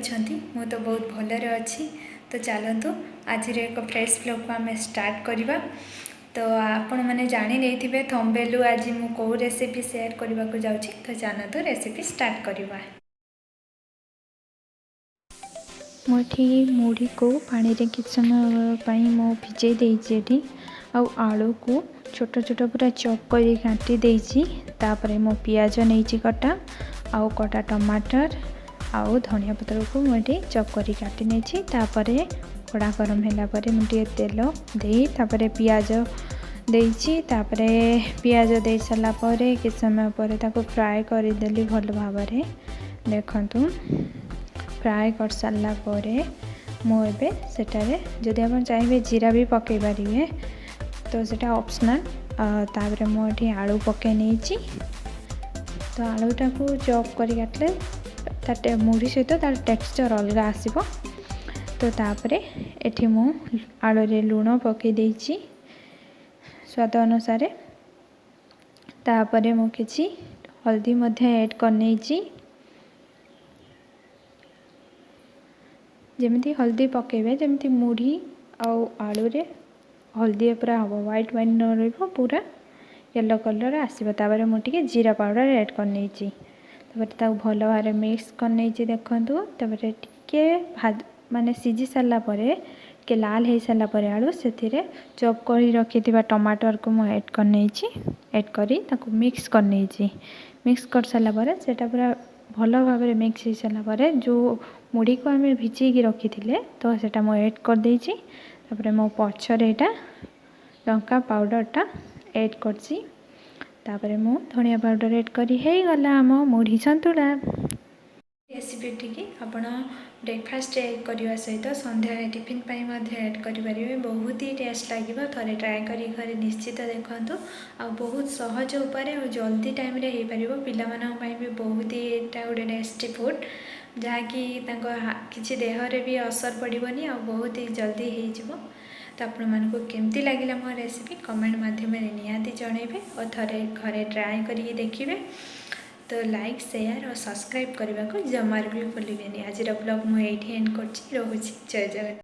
अच्छी मु तो बहुत भलरे अच्छी। तो चलतु आज एक फ्रेश ब्लॉग को आम स्टार्ट करवा। तो आपण मैंने जानी नहीं थे थंबनेलु आज मु कौ रेसिपी शेयर करने को जाऊँगी। तो चलतु रेसिपी स्टार्ट करवा। मुठी मुढ़ी को पानी रे किछ समय मो भिजे देती आलू को छोट छोट पूरा चॉप कर काटी देती। तापर मो पियाज नहीं कटा आउ कटा टमाटर आउ धनिया पत्र को मुझे चॉप कर काटी नहीं। कड़ा गरम है मुझे तेल दे तापर पियाज देती। पियाज दे सारा किछ समय पर फ्राए करदेली भल भाव देखु। फ्राए कर सारा मुझे सेटारे जदि आप चाहिए जीरा भी पकई पारे तो सेटा ऑप्शनल। तापर मुझे आलू पकई नहीं। तो आलूटा को चॉप कर काटले मुढ़ी सहित तार टेक्सचर अलग आसब। तो तापर एठी मु आलू रे लूण पकई देछि स्वाद अनुसार। तापर मु किछि हल्दी मध्य ऐड करने जमी हल्दी पकेबे जमी मुढ़ी आउ आलू रे हल्दी पूरा हम व्हाइट व्हाइट न रही पूरा येलो कलर आसब। तापर मुझे जीरा पाउडर ऐड करने भल भाव मिक्स करने देखु। तापर टिके माने सीझी सारा के लाल हो सारापर आलू से चॉप कर रखि टमाटर को मुझे ऐड करने ऐड करी मिक्स करने मिक्स कर सारापर से पूरा भल भाव मिक्स हो सारापर जो मुढ़ी को आम भिजैकी रखी थे तो सेटा मुझे ऐड कर देछि। तापर मो पछरे एटा लंका पाउडरटा ऐड करछि। तापर मु धनिया पाउडर ऐड करी हे गला आम मुढ़ी सन्तुला रेसिपी टी आपण ब्रेकफास्ट ऐड करने सहित संध्या टिफिन ऐड करेंगे। बहुत ही टेस्ट लगे थे ट्राए कर घरे निश्चित देखु। आ बहुत सहज उपाय और जल्दी टाइम रे हो पार पिला भी बहुत ही गोटे टेस्टी फूड जहाँकि किसी देहरे भी असर पड़ोनी आ बहुत ही जल्दी हो। तो आपण मानक केमती लगे मो रेसिपी कमेंट माध्यम निहाती जनइबे और थे घरे ट्राए करिए देखिए। तो लाइक शेयर और सब्सक्राइब करने को जमार भी भूलें। आज ब्लॉग मुझे एंड कर जय जगन्नाथ।